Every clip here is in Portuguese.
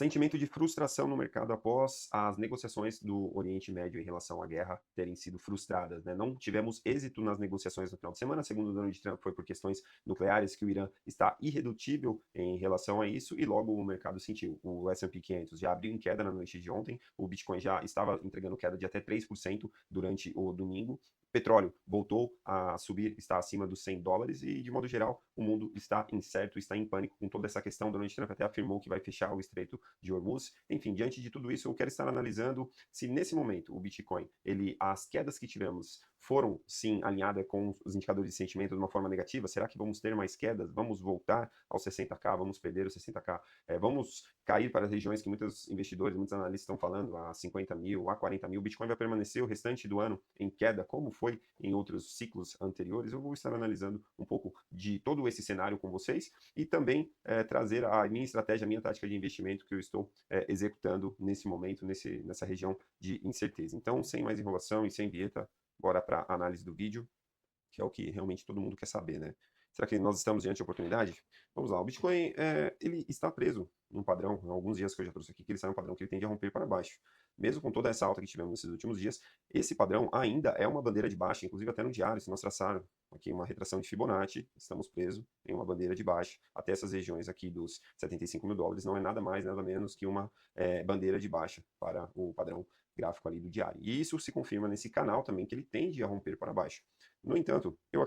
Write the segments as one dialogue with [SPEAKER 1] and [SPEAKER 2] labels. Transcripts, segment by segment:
[SPEAKER 1] Sentimento de frustração no mercado após as negociações do Oriente Médio em relação à guerra terem sido frustradas, né? Não tivemos êxito nas negociações no final de semana, segundo o Donald Trump, foi por questões nucleares que o Irã está irredutível em relação a isso e logo o mercado sentiu. O S&P 500 já abriu em queda na noite de ontem, o Bitcoin já estava entregando queda de até 3% durante o domingo. Petróleo voltou a subir, está acima dos $100 e, de modo geral, o mundo está incerto, está em pânico com toda essa questão. Donald Trump até afirmou que vai fechar o Estreito de Hormuz. Enfim, diante de tudo isso, eu quero estar analisando se nesse momento o Bitcoin, as quedas que tivemos foram sim alinhadas com os indicadores de sentimento de uma forma negativa. Será que vamos ter mais quedas? Vamos voltar aos 60k? Vamos perder os 60k? Vamos cair para as regiões que muitos investidores, muitos analistas estão falando, a 50 mil, a 40 mil? O Bitcoin vai permanecer o restante do ano em queda, como foi em outros ciclos anteriores? Eu vou estar analisando um pouco de todo esse cenário com vocês e também trazer a minha estratégia, a minha tática de investimento que eu estou executando nesse momento, nessa região de incerteza. Então, sem mais enrolação e sem vinheta, bora para a análise do vídeo, que é o que realmente todo mundo quer saber, né? Será que nós estamos diante de oportunidade? Vamos lá, o Bitcoin, ele está preso num padrão, há alguns dias que eu já trouxe aqui, que ele sai um padrão que ele tende a romper para baixo. Mesmo com toda essa alta que tivemos nesses últimos dias, esse padrão ainda é uma bandeira de baixa, inclusive até no diário, se nós traçarmos aqui uma retração de Fibonacci, estamos presos em uma bandeira de baixa, até essas regiões aqui dos 75 mil dólares, não é nada mais, nada menos que uma bandeira de baixa para o padrão gráfico ali do diário. E isso se confirma nesse canal também, que ele tende a romper para baixo. No entanto, eu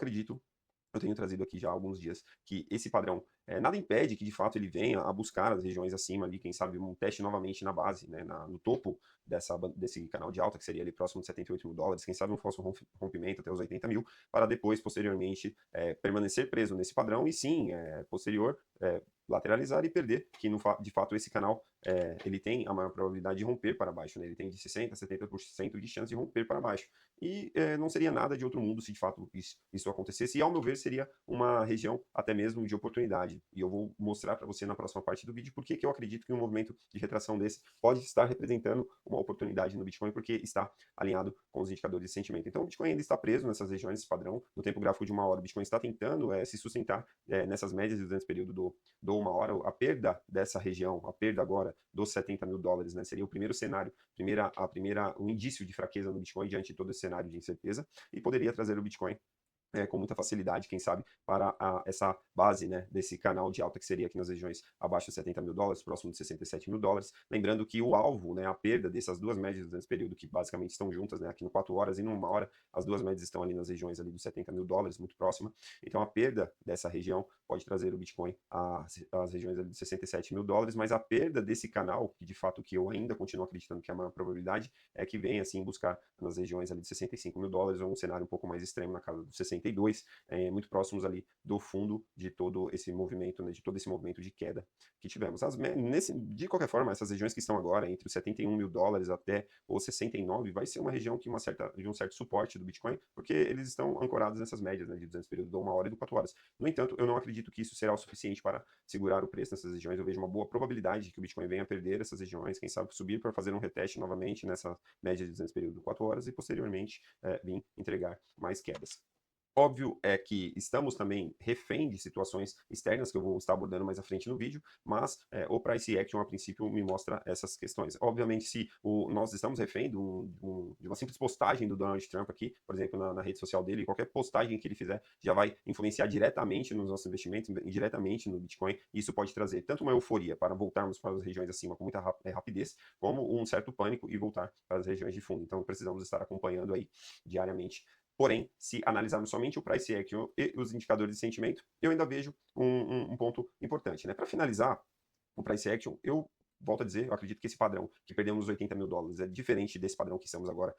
[SPEAKER 1] tenho trazido aqui já há alguns dias que esse padrão, nada impede que de fato ele venha a buscar as regiões acima ali, quem sabe um teste novamente na base, né, no topo desse canal de alta, que seria ali próximo de 78 mil dólares, quem sabe um falso rompimento até os 80 mil, para depois, posteriormente, permanecer preso nesse padrão e sim, lateralizar e perder, que de fato esse canal ele tem a maior probabilidade de romper para baixo, né? Ele tem de 60% a 70% de chance de romper para baixo. E não seria nada de outro mundo se de fato isso acontecesse, e ao meu ver seria uma região até mesmo de oportunidade. E eu vou mostrar para você na próxima parte do vídeo porque que eu acredito que um movimento de retração desse pode estar representando uma oportunidade no Bitcoin, porque está alinhado com os indicadores de sentimento. Então o Bitcoin ainda está preso nessas regiões, esse padrão, no tempo gráfico de uma hora. O Bitcoin está tentando se sustentar nessas médias de 200 período do uma hora. A perda dessa região, a perda agora dos 70 mil dólares, né, seria o primeiro cenário, o indício de fraqueza no Bitcoin diante de todo esse cenário de incerteza, e poderia trazer o Bitcoin com muita facilidade, quem sabe, para essa base, né, desse canal de alta que seria aqui nas regiões abaixo de 70 mil dólares, próximo de 67 mil dólares. Lembrando que o alvo, né, a perda dessas duas médias nesse período, que basicamente estão juntas, né, aqui no 4 horas e no 1 hora, as duas médias estão ali nas regiões ali dos 70 mil dólares, muito próxima. Então a perda dessa região pode trazer o Bitcoin às regiões ali de 67 mil dólares, mas a perda desse canal, que de fato que eu ainda continuo acreditando que é a maior probabilidade, é que venha assim buscar nas regiões ali de 65 mil dólares, ou um cenário um pouco mais extremo na casa dos 62, muito próximos ali do fundo de todo esse movimento, né, de todo esse movimento de queda que tivemos. De qualquer forma, essas regiões que estão agora entre os 71 mil dólares até os 69, vai ser uma região de um certo suporte do Bitcoin, porque eles estão ancorados nessas médias, né, de 200 períodos de 1 hora e do 4 horas. No entanto, eu não acredito que isso será o suficiente para segurar o preço nessas regiões. Eu vejo uma boa probabilidade de que o Bitcoin venha a perder essas regiões, quem sabe subir para fazer um reteste novamente nessa média de 200 períodos de 4 horas e posteriormente vir entregar mais quedas. Óbvio é que estamos também refém de situações externas que eu vou estar abordando mais à frente no vídeo, mas o Price Action a princípio me mostra essas questões. Obviamente, se nós estamos refém de uma simples postagem do Donald Trump aqui, por exemplo, na rede social dele, qualquer postagem que ele fizer já vai influenciar diretamente nos nossos investimentos, diretamente no Bitcoin, e isso pode trazer tanto uma euforia para voltarmos para as regiões acima com muita rapidez, como um certo pânico e voltar para as regiões de fundo. Então precisamos estar acompanhando aí diariamente. Porém, se analisarmos somente o price action e os indicadores de sentimento, eu ainda vejo um ponto importante, né? Para finalizar, o price action, eu volto a dizer, eu acredito que esse padrão que perdemos os 80 mil dólares é diferente desse padrão que estamos agora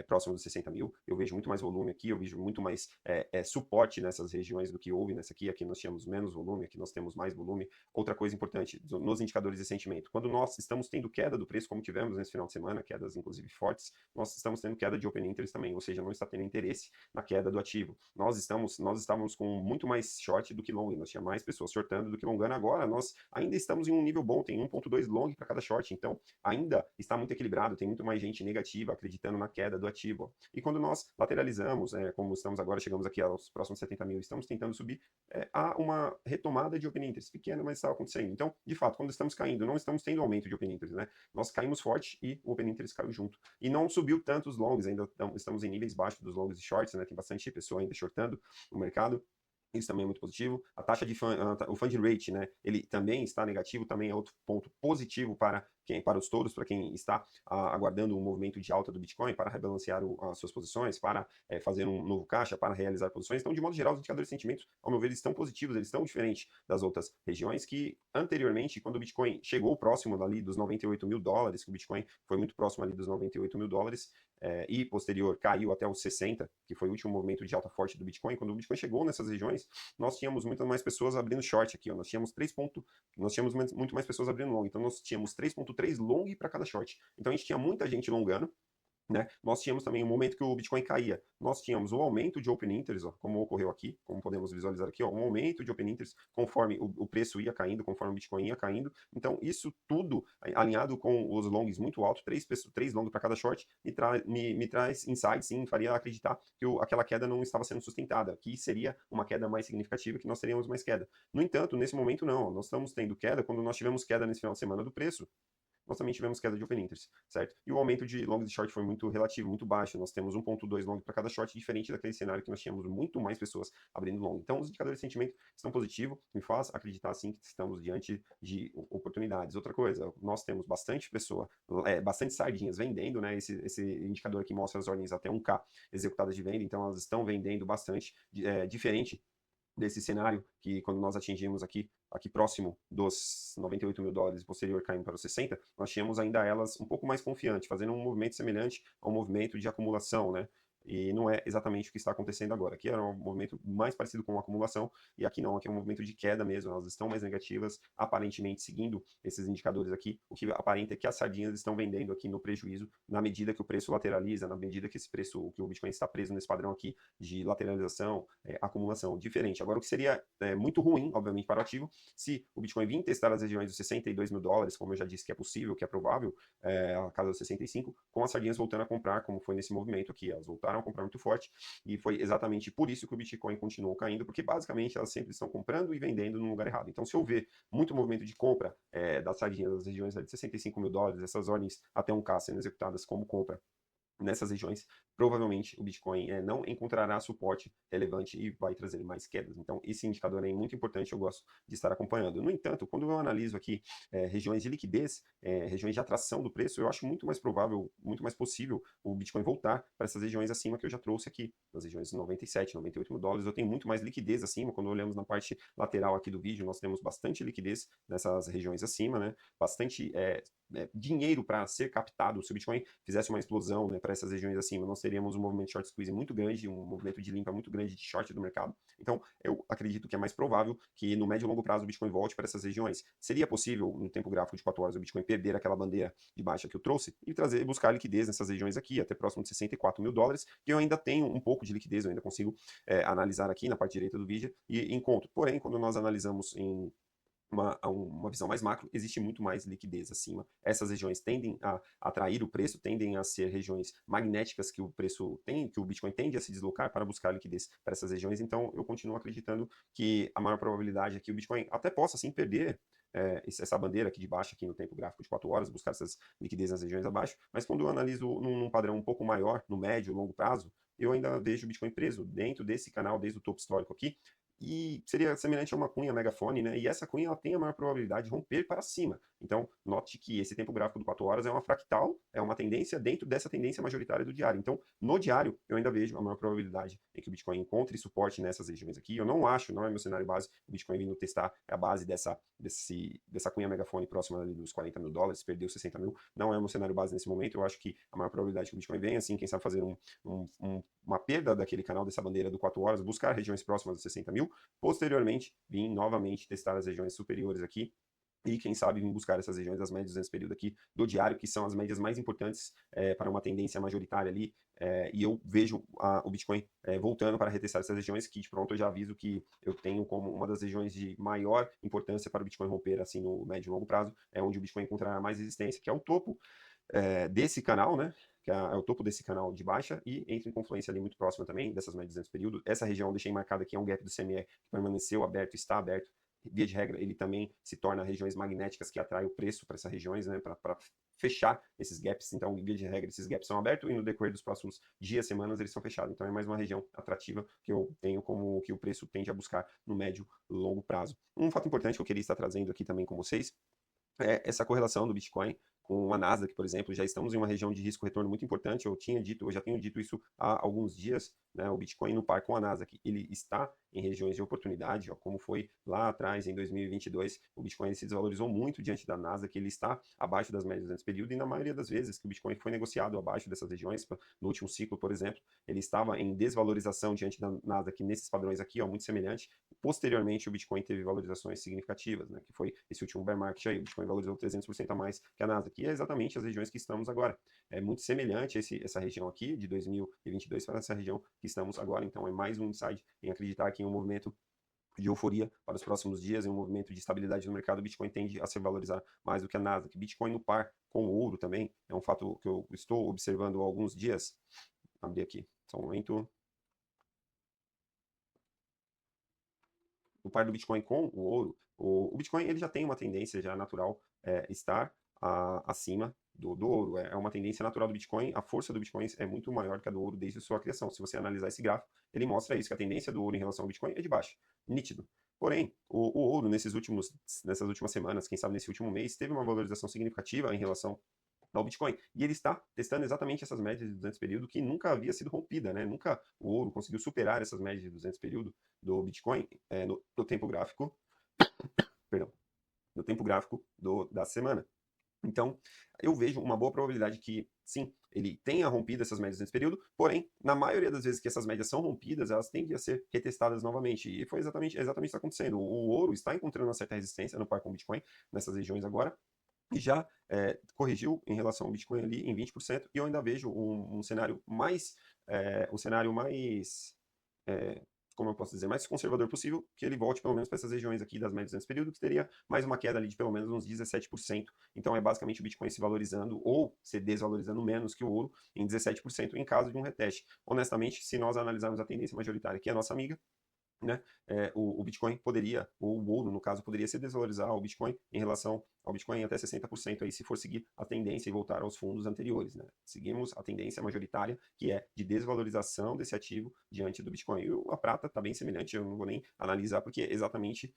[SPEAKER 1] próximo dos 60 mil. Eu vejo muito mais volume aqui, eu vejo muito mais suporte nessas regiões do que houve nessa aqui. Aqui nós tínhamos menos volume, aqui nós temos mais volume. Outra coisa importante, nos indicadores de sentimento, quando nós estamos tendo queda do preço, como tivemos nesse final de semana, quedas inclusive fortes, nós estamos tendo queda de open interest também, ou seja, não está tendo interesse na queda do ativo. Nós estávamos com muito mais short do que long, nós tínhamos mais pessoas shortando do que longando. Agora nós ainda estamos em um nível bom, tem 1.2 long para cada short. Então, ainda está muito equilibrado, tem muito mais gente negativa acreditando na queda do ativo. E quando nós lateralizamos, como estamos agora, chegamos aqui aos próximos 70 mil, estamos tentando subir, há uma retomada de open interest pequena, mas está acontecendo. Então, de fato, quando estamos caindo, não estamos tendo aumento de open interest, né? Nós caímos forte e o open interest caiu junto. E não subiu tanto os longs, ainda estamos em níveis baixos dos longs e shorts, né? Tem bastante pessoa ainda shortando o mercado. Isso também é muito positivo. A taxa de o fund rate, né, ele também está negativo, também é outro ponto positivo para os todos, para quem está aguardando um movimento de alta do Bitcoin, para rebalancear as suas posições, para fazer um novo caixa, para realizar posições. Então, de modo geral, os indicadores de sentimento, ao meu ver, eles estão positivos, eles estão diferentes das outras regiões que, anteriormente, quando o Bitcoin chegou próximo ali dos 98 mil dólares, que o Bitcoin foi muito próximo ali dos 98 mil dólares, e posterior caiu até os 60, que foi o último movimento de alta forte do Bitcoin. Quando o Bitcoin chegou nessas regiões, nós tínhamos muitas mais pessoas abrindo short aqui, ó. Nós tínhamos muito mais pessoas abrindo long, então nós tínhamos 3.3 long para cada short. Então a gente tinha muita gente longando, né? Nós tínhamos também um momento que o Bitcoin caía, nós tínhamos um aumento de open interest, ó, como ocorreu aqui, como podemos visualizar aqui, ó, um aumento de open interest conforme o preço ia caindo, conforme o Bitcoin ia caindo. Então isso tudo alinhado com os longs muito altos, três longs para cada short, me traz insights, sim, faria acreditar que aquela queda não estava sendo sustentada, que seria uma queda mais significativa, que nós teríamos mais queda. No entanto, nesse momento não, nós estamos tendo queda quando nós tivemos queda nesse final de semana do preço, nós também tivemos queda de open interest, certo? E o aumento de longs e short foi muito relativo, muito baixo. Nós temos 1.2 long para cada short, diferente daquele cenário que nós tínhamos muito mais pessoas abrindo long. Então, os indicadores de sentimento estão positivos, me faz acreditar, sim, que estamos diante de oportunidades. Outra coisa, nós temos bastante pessoa, bastante sardinhas vendendo, né? Esse indicador aqui mostra as ordens até 1K executadas de venda, então elas estão vendendo bastante, diferente desse cenário que quando nós atingimos aqui próximo dos 98 mil dólares e posterior caindo para os 60, nós tínhamos ainda elas um pouco mais confiantes, fazendo um movimento semelhante ao movimento de acumulação, né? E não é exatamente o que está acontecendo agora. Aqui era um movimento mais parecido com uma acumulação, e aqui não, aqui é um movimento de queda mesmo, elas estão mais negativas, aparentemente seguindo esses indicadores aqui, o que aparenta é que as sardinhas estão vendendo aqui no prejuízo, na medida que o preço lateraliza, na medida que esse preço, que o Bitcoin está preso nesse padrão aqui de lateralização, acumulação, diferente. Agora, o que seria muito ruim, obviamente, para o ativo, se o Bitcoin vir testar as regiões dos 62 mil dólares, como eu já disse que é possível, que é provável, a casa dos 65, com as sardinhas voltando a comprar, como foi nesse movimento aqui, elas voltaram a comprar muito forte, e foi exatamente por isso que o Bitcoin continuou caindo, porque basicamente elas sempre estão comprando e vendendo no lugar errado. Então, se houver muito movimento de compra das sardinhas das regiões de 65 mil dólares, essas ordens até 1K sendo executadas como compra nessas regiões, provavelmente o Bitcoin não encontrará suporte relevante e vai trazer mais quedas. Então, esse indicador é muito importante, eu gosto de estar acompanhando. No entanto, quando eu analiso aqui regiões de liquidez, regiões de atração do preço, eu acho muito mais provável, muito mais possível o Bitcoin voltar para essas regiões acima que eu já trouxe aqui, nas regiões de 97, 98 mil dólares. Eu tenho muito mais liquidez acima. Quando olhamos na parte lateral aqui do vídeo, nós temos bastante liquidez nessas regiões acima, né? Bastante dinheiro para ser captado. Se o Bitcoin fizesse uma explosão, né, para essas regiões acima, nós teríamos um movimento de short squeeze muito grande, um movimento de limpa muito grande de short do mercado. Então, eu acredito que é mais provável que no médio e longo prazo o Bitcoin volte para essas regiões. Seria possível, no tempo gráfico de 4 horas, o Bitcoin perder aquela bandeira de baixa que eu trouxe e buscar liquidez nessas regiões aqui, até próximo de 64 mil dólares, que eu ainda tenho um pouco de liquidez, eu ainda consigo analisar aqui na parte direita do vídeo e encontro. Porém, quando nós analisamos em uma visão mais macro, existe muito mais liquidez acima. Essas regiões tendem a atrair o preço, tendem a ser regiões magnéticas que o preço tem, que o Bitcoin tende a se deslocar para buscar liquidez para essas regiões. Então, eu continuo acreditando que a maior probabilidade é que o Bitcoin até possa, sim, perder essa bandeira aqui de baixo, aqui no tempo gráfico de 4 horas, buscar essas liquidez nas regiões abaixo, mas quando eu analiso num padrão um pouco maior, no médio, longo prazo, eu ainda vejo o Bitcoin preso dentro desse canal, desde o topo histórico aqui, e seria semelhante a uma cunha megafone, né? E essa cunha ela tem a maior probabilidade de romper para cima. Então, note que esse tempo gráfico do 4 horas é uma fractal, é uma tendência dentro dessa tendência majoritária do diário. Então, no diário, eu ainda vejo a maior probabilidade em que o Bitcoin encontre suporte nessas regiões aqui. Eu não acho, não é meu cenário base, o Bitcoin vindo testar a base dessa cunha megafone próxima dos 40 mil dólares, perdeu 60 mil, não é meu cenário base nesse momento. Eu acho que a maior probabilidade que o Bitcoin venha, assim, quem sabe fazer uma perda daquele canal, dessa bandeira do 4 horas, buscar regiões próximas dos 60 mil, posteriormente, vim novamente testar as regiões superiores aqui, e quem sabe vir buscar essas regiões das médias nesse período aqui do diário, que são as médias mais importantes para uma tendência majoritária ali, e eu vejo o Bitcoin voltando para retestar essas regiões, que de pronto eu já aviso que eu tenho como uma das regiões de maior importância para o Bitcoin romper assim no médio e longo prazo, é onde o Bitcoin encontrará mais resistência, que é o topo desse canal, né? Que é o topo desse canal de baixa, e entra em confluência ali muito próxima também dessas médias nesse período. Essa região eu deixei marcada aqui, é um gap do CME que permaneceu aberto, está aberto. Via de regra, ele também se torna regiões magnéticas que atraem o preço para essas regiões, né? Para fechar esses gaps. Então, via de regra, esses gaps são abertos e no decorrer dos próximos dias, semanas, eles são fechados. Então, é mais uma região atrativa que eu tenho como que o preço tende a buscar no médio e longo prazo. Um fato importante que eu queria estar trazendo aqui também com vocês essa correlação do Bitcoin com a Nasdaq, por exemplo, já estamos em uma região de risco-retorno muito importante. Eu já tenho dito isso há alguns dias, né? O Bitcoin no par com a Nasdaq, ele está em regiões de oportunidade, ó, como foi lá atrás em 2022, o Bitcoin se desvalorizou muito diante da Nasdaq, ele está abaixo das médias nesse período, e na maioria das vezes que o Bitcoin foi negociado abaixo dessas regiões, no último ciclo, por exemplo, ele estava em desvalorização diante da Nasdaq nesses padrões aqui, ó, muito semelhante. Posteriormente, o Bitcoin teve valorizações significativas, né? Que foi esse último bear market aí, o Bitcoin valorizou 300% a mais que a Nasdaq, que é exatamente as regiões que estamos agora. É muito semelhante essa região aqui, de 2022, para essa região que estamos agora. Então, é mais um insight em acreditar que em um movimento de euforia para os próximos dias, em um movimento de estabilidade no mercado, o Bitcoin tende a se valorizar mais do que a Nasdaq. Bitcoin no par com o ouro também é um fato que eu estou observando há alguns dias. Vou abrir aqui, só um momento. O par do Bitcoin com o ouro, o Bitcoin ele já tem uma tendência já natural estar acima do ouro. É uma tendência natural do Bitcoin. A força do Bitcoin é muito maior que a do ouro desde a sua criação. Se você analisar esse gráfico, ele mostra isso, que a tendência do ouro em relação ao Bitcoin é de baixa, nítido. Porém, o ouro nessas últimas semanas, quem sabe nesse último mês, teve uma valorização significativa em relação ao Bitcoin. E ele está testando exatamente essas médias de 200 período que nunca havia sido rompida, né? Nunca o ouro conseguiu superar essas médias de 200 período do Bitcoin no tempo gráfico, perdão, no tempo gráfico da semana. Então, eu vejo uma boa probabilidade que, sim, ele tenha rompido essas médias nesse período, porém, na maioria das vezes que essas médias são rompidas, elas tendem a ser retestadas novamente. E foi exatamente isso que está acontecendo. O ouro está encontrando uma certa resistência no par com o Bitcoin, nessas regiões agora, e já corrigiu em relação ao Bitcoin ali em 20%, e eu ainda vejo um cenário mais, é, como eu posso dizer, mais conservador possível, que ele volte pelo menos para essas regiões aqui das médias nesse período, que teria mais uma queda ali de pelo menos uns 17%. Então é basicamente o Bitcoin se valorizando ou se desvalorizando menos que o ouro em 17% em caso de um reteste. Honestamente, se nós analisarmos a tendência majoritária, que é a nossa amiga, né, o Bitcoin poderia, ou o ouro, no caso, poderia se desvalorizar o Bitcoin em relação ao Bitcoin até 60% aí, se for seguir a tendência e voltar aos fundos anteriores, né? Seguimos a tendência majoritária, que é de desvalorização desse ativo diante do Bitcoin. E a prata está bem semelhante, eu não vou nem analisar, porque é exatamente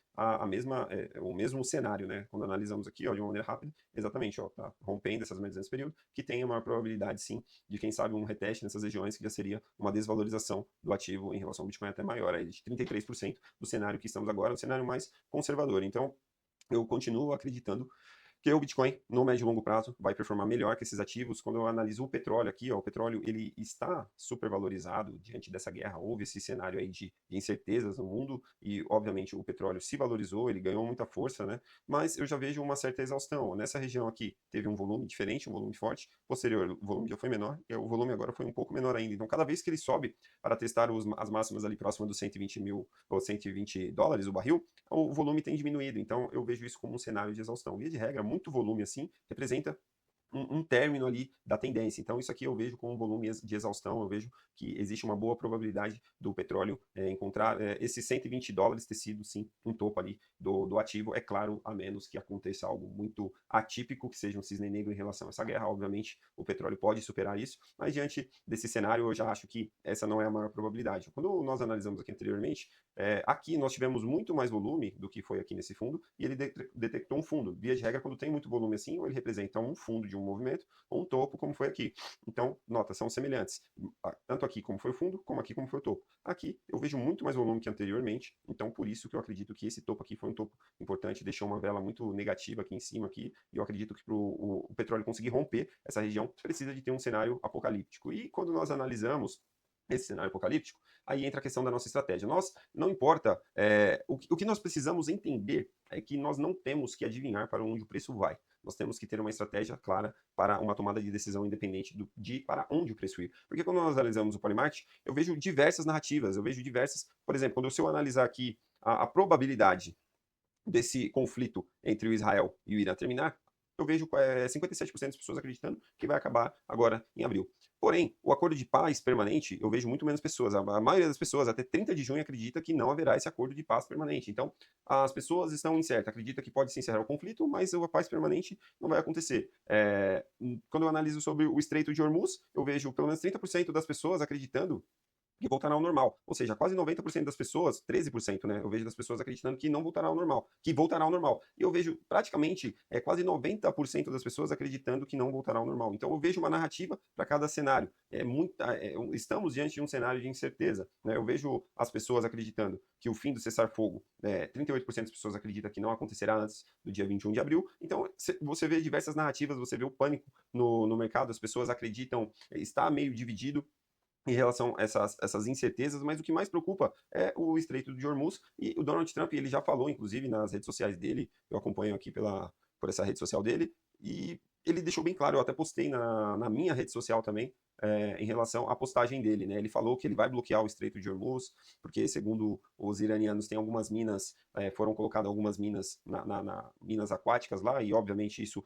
[SPEAKER 1] o mesmo cenário, né? Quando analisamos aqui, ó, de uma maneira rápida, exatamente, ó, tá rompendo essas médias nesse período, que tem a maior probabilidade, sim, de quem sabe um reteste nessas regiões, que já seria uma desvalorização do ativo em relação ao Bitcoin até maior, aí de 33% do cenário que estamos agora, um cenário mais conservador. Então, eu continuo acreditando que o Bitcoin, no médio e longo prazo, vai performar melhor que esses ativos. Quando eu analiso o petróleo aqui, ó, o petróleo ele está supervalorizado diante dessa guerra. Houve esse cenário aí de incertezas no mundo e, obviamente, o petróleo se valorizou, ele ganhou muita força, né? Mas eu já vejo uma certa exaustão. Nessa região aqui, teve um volume diferente, um volume forte. Posterior, o volume já foi menor e o volume agora foi um pouco menor ainda. Então, cada vez que ele sobe para testar as máximas ali próximas dos 120 mil ou 120 dólares o barril, o volume tem diminuído. Então, eu vejo isso como um cenário de exaustão. Via de regra, muito volume assim representa um término ali da tendência. Então, isso aqui eu vejo com um volume de exaustão, eu vejo que existe uma boa probabilidade do petróleo encontrar esses 120 dólares ter sido, sim, um topo ali do ativo. É claro, a menos que aconteça algo muito atípico, que seja um cisne negro em relação a essa guerra. Obviamente, o petróleo pode superar isso, mas diante desse cenário, eu já acho que essa não é a maior probabilidade. Quando nós analisamos aqui anteriormente, aqui nós tivemos muito mais volume do que foi aqui nesse fundo, e ele detectou um fundo. Via de regra, quando tem muito volume assim, ou ele representa um fundo de um movimento, ou um topo, como foi aqui. Então, nota, são semelhantes. Tanto aqui como foi o fundo, como aqui como foi o topo. Aqui eu vejo muito mais volume que anteriormente, então por isso que eu acredito que esse topo aqui foi um topo importante, deixou uma vela muito negativa aqui em cima, aqui, e eu acredito que para o petróleo conseguir romper essa região, precisa de ter um cenário apocalíptico. E quando nós analisamos esse cenário apocalíptico, aí entra a questão da nossa estratégia. Nós, não importa, o que nós precisamos entender é que nós não temos que adivinhar para onde o preço vai. Nós temos que ter uma estratégia clara para uma tomada de decisão independente de para onde o preço ir. Porque quando nós analisamos o Polymarket, eu vejo diversas narrativas, eu vejo diversas, por exemplo, quando eu analisar aqui a probabilidade desse conflito entre o Israel e o Irã terminar, eu vejo 57% das pessoas acreditando que vai acabar agora em abril. Porém, o acordo de paz permanente, eu vejo muito menos pessoas. A maioria das pessoas, até 30 de junho, acredita que não haverá esse acordo de paz permanente. Então, as pessoas estão incertas, acreditam que pode se encerrar o conflito, mas a paz permanente não vai acontecer. Quando eu analiso sobre o Estreito de Hormuz, eu vejo pelo menos 30% das pessoas acreditando que voltará ao normal. Ou seja, quase 90% das pessoas, 13%, né? Eu vejo das pessoas acreditando que não voltará ao normal, que voltará ao normal. E eu vejo praticamente quase 90% das pessoas acreditando que não voltará ao normal. Então eu vejo uma narrativa para cada cenário. Estamos diante de um cenário de incerteza. Né? Eu vejo as pessoas acreditando que o fim do cessar-fogo, 38% das pessoas acreditam que não acontecerá antes do dia 21 de abril. Então você vê diversas narrativas, você vê o pânico no mercado, as pessoas acreditam, está meio dividido em relação a essas incertezas, mas o que mais preocupa é o Estreito de Hormuz, e o Donald Trump, ele já falou, inclusive, nas redes sociais dele, eu acompanho aqui por essa rede social dele, e ele deixou bem claro, eu até postei na minha rede social também, em relação à postagem dele, né? Ele falou que ele vai bloquear o Estreito de Hormuz, porque, segundo os iranianos, tem algumas minas, foram colocadas algumas minas minas aquáticas lá, e obviamente isso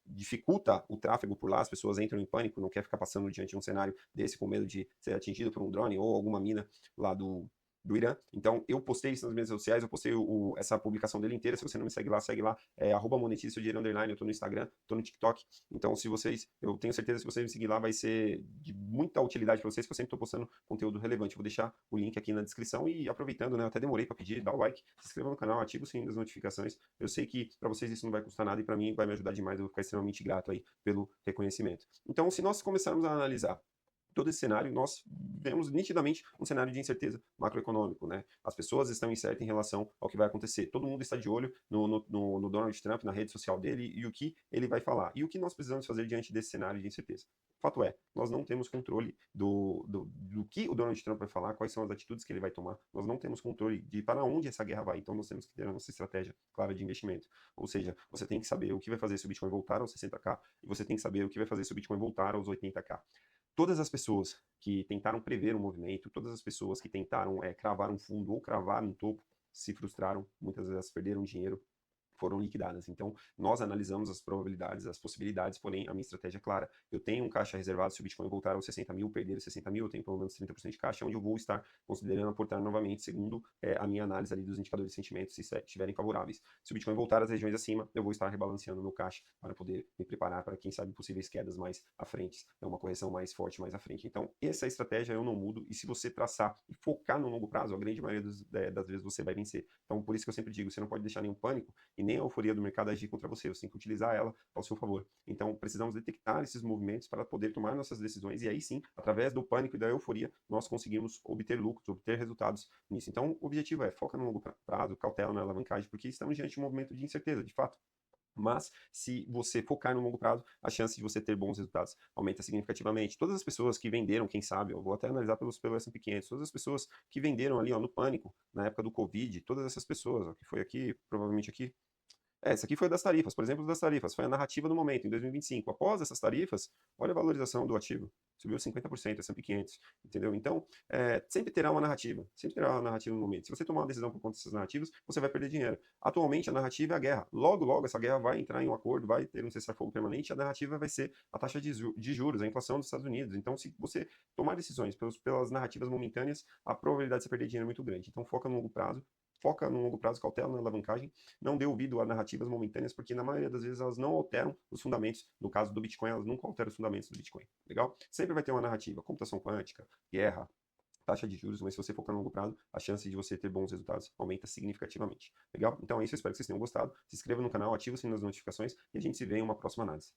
[SPEAKER 1] dificulta o tráfego por lá, as pessoas entram em pânico, não quer ficar passando diante de um cenário desse com medo de ser atingido por um drone ou alguma mina lá do Irã. Então, eu postei isso nas minhas redes sociais, eu postei essa publicação dele inteira. Se você não me segue lá, monetize seu dinheiro underline. Eu tô no Instagram, tô no TikTok. Então, eu tenho certeza que se vocês me seguir lá, vai ser de muita utilidade para vocês, que eu sempre tô postando conteúdo relevante. Vou deixar o link aqui na descrição e aproveitando, né, eu até demorei para pedir, dá o like, se inscreva no canal, ativa o sininho das notificações. Eu sei que para vocês isso não vai custar nada e para mim vai me ajudar demais, eu vou ficar extremamente grato aí pelo reconhecimento. Então, se nós começarmos a analisar todo esse cenário, nós vemos nitidamente um cenário de incerteza macroeconômico, né? As pessoas estão incertas em relação ao que vai acontecer. Todo mundo está de olho no Donald Trump, na rede social dele e o que ele vai falar. E o que nós precisamos fazer diante desse cenário de incerteza? Fato é, nós não temos controle do que o Donald Trump vai falar, quais são as atitudes que ele vai tomar. Nós não temos controle de para onde essa guerra vai. Então nós temos que ter a nossa estratégia clara de investimento. Ou seja, você tem que saber o que vai fazer se o Bitcoin voltar aos 60k e você tem que saber o que vai fazer se o Bitcoin voltar aos 80k. Todas as pessoas que tentaram prever o movimento, todas as pessoas que tentaram cravar um fundo ou cravar um topo, se frustraram, muitas vezes perderam dinheiro, foram liquidadas. Então, nós analisamos as probabilidades, as possibilidades, porém, a minha estratégia é clara. Eu tenho um caixa reservado, se o Bitcoin voltar aos 60 mil, perder os 60 mil, eu tenho pelo menos 30% de caixa, onde eu vou estar considerando aportar novamente, segundo a minha análise ali dos indicadores de sentimento, se estiverem favoráveis. Se o Bitcoin voltar às regiões acima, eu vou estar rebalanceando meu caixa para poder me preparar para, quem sabe, possíveis quedas mais à frente, uma correção mais forte mais à frente. Então, essa estratégia eu não mudo, e se você traçar e focar no longo prazo, a grande maioria das vezes você vai vencer. Então, por isso que eu sempre digo, você não pode deixar nenhum pânico e nem a euforia do mercado agir contra você, você tem que utilizar ela ao seu favor. Então, precisamos detectar esses movimentos para poder tomar nossas decisões, e aí sim, através do pânico e da euforia, nós conseguimos obter lucros, obter resultados nisso. Então, o objetivo é foca no longo prazo, cautela na alavancagem, porque estamos diante de um movimento de incerteza, de fato. Mas, se você focar no longo prazo, a chance de você ter bons resultados aumenta significativamente. Todas as pessoas que venderam, quem sabe, eu vou até analisar pelo S&P 500, todas as pessoas que venderam ali, ó, no pânico, na época do Covid, todas essas pessoas, ó, que foi aqui, provavelmente aqui, essa aqui foi das tarifas, por exemplo, das tarifas, foi a narrativa do momento, em 2025. Após essas tarifas, olha a valorização do ativo, subiu 50%, S&P 500, entendeu? Então, sempre terá uma narrativa no momento. Se você tomar uma decisão por conta dessas narrativas, você vai perder dinheiro. Atualmente, a narrativa é a guerra. Logo, logo, essa guerra vai entrar em um acordo, vai ter um cessar-fogo permanente, a narrativa vai ser a taxa de juros, a inflação dos Estados Unidos. Então, se você tomar decisões pelas narrativas momentâneas, a probabilidade de você perder dinheiro é muito grande. Então, foca no longo prazo, cautela na alavancagem, não dê ouvido a narrativas momentâneas, porque na maioria das vezes elas não alteram os fundamentos. No caso do Bitcoin, elas nunca alteram os fundamentos do Bitcoin. Legal? Sempre vai ter uma narrativa, computação quântica, guerra, taxa de juros, mas se você focar no longo prazo, a chance de você ter bons resultados aumenta significativamente. Legal? Então é isso, eu espero que vocês tenham gostado. Se inscreva no canal, ative o sininho das notificações e a gente se vê em uma próxima análise.